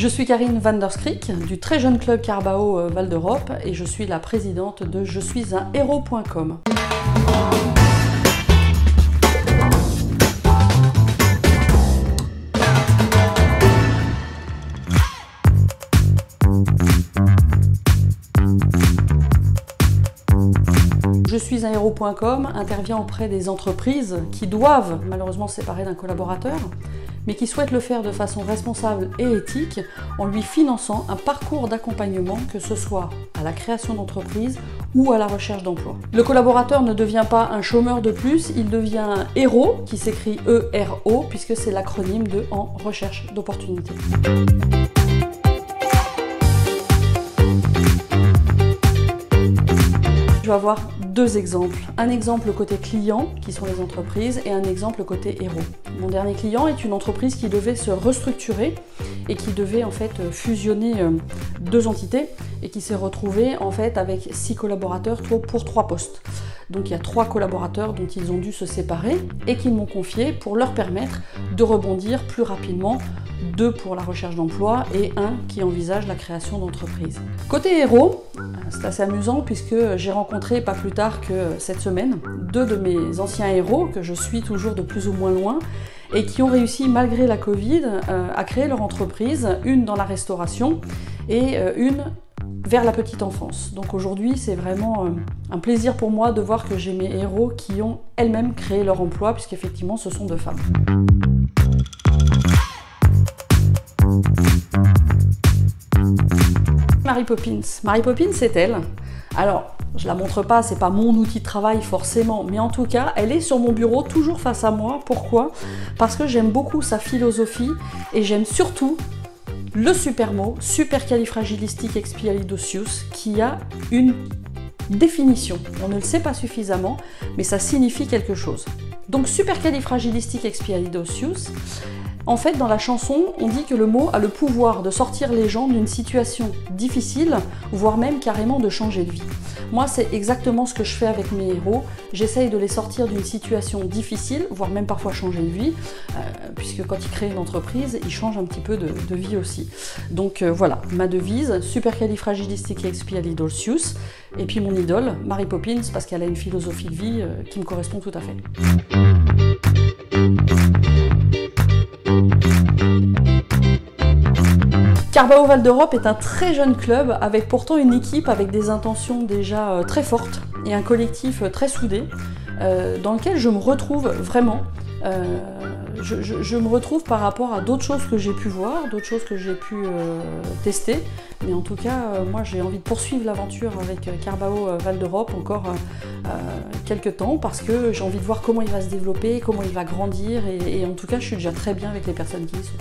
Je suis Karine van der Schrik du très jeune club Carbao Val d'Europe et je suis la présidente de Je suis un héros.com. Je suis un héros.com intervient auprès des entreprises qui doivent malheureusement se séparer d'un collaborateur, mais qui souhaitent le faire de façon responsable et éthique en lui finançant un parcours d'accompagnement, que ce soit à la création d'entreprise ou à la recherche d'emploi. Le collaborateur ne devient pas un chômeur de plus, il devient un héros, qui s'écrit E-R-O, puisque c'est l'acronyme de En recherche d'opportunités. Je vais avoir deux exemples. Un exemple côté client, qui sont les entreprises, et un exemple côté héros. Mon dernier client est une entreprise qui devait se restructurer et qui devait en fait fusionner deux entités et qui s'est retrouvée en fait avec 6 collaborateurs pour 3 postes. Donc il y a 3 collaborateurs dont ils ont dû se séparer et qu'ils m'ont confié pour leur permettre de rebondir plus rapidement, 2 pour la recherche d'emploi et 1 qui envisage la création d'entreprise. Côté héros, c'est assez amusant puisque j'ai rencontré pas plus tard que cette semaine 2 de mes anciens héros que je suis toujours de plus ou moins loin et qui ont réussi malgré la Covid à créer leur entreprise, une dans la restauration et une vers la petite enfance. Donc aujourd'hui, c'est vraiment un plaisir pour moi de voir que j'ai mes héros qui ont elles-mêmes créé leur emploi, puisqu'effectivement, ce sont 2 femmes. Mary Poppins. Mary Poppins, c'est elle. Alors, je la montre pas, c'est pas mon outil de travail forcément, mais en tout cas, elle est sur mon bureau, toujours face à moi. Pourquoi? Parce que j'aime beaucoup sa philosophie et j'aime surtout le super mot, supercalifragilisticexpialidocious, qui a une définition. On ne le sait pas suffisamment, mais ça signifie quelque chose. Donc supercalifragilisticexpialidocious, en fait dans la chanson, on dit que le mot a le pouvoir de sortir les gens d'une situation difficile, voire même carrément de changer de vie. Moi, c'est exactement ce que je fais avec mes héros. J'essaye de les sortir d'une situation difficile, voire même parfois changer de vie, puisque quand ils créent une entreprise, ils changent un petit peu de vie aussi. Donc voilà, ma devise, supercalifragilisticexpialidocious, et puis mon idole, Mary Poppins, parce qu'elle a une philosophie de vie qui me correspond tout à fait. Carbao Val d'Europe est un très jeune club avec pourtant une équipe avec des intentions déjà très fortes et un collectif très soudé dans lequel je me retrouve vraiment. Je me retrouve par rapport à d'autres choses que j'ai pu voir, d'autres choses que j'ai pu tester. Mais en tout cas, moi j'ai envie de poursuivre l'aventure avec Carbao Val d'Europe encore quelques temps parce que j'ai envie de voir comment il va se développer, comment il va grandir et en tout cas je suis déjà très bien avec les personnes qui y sont.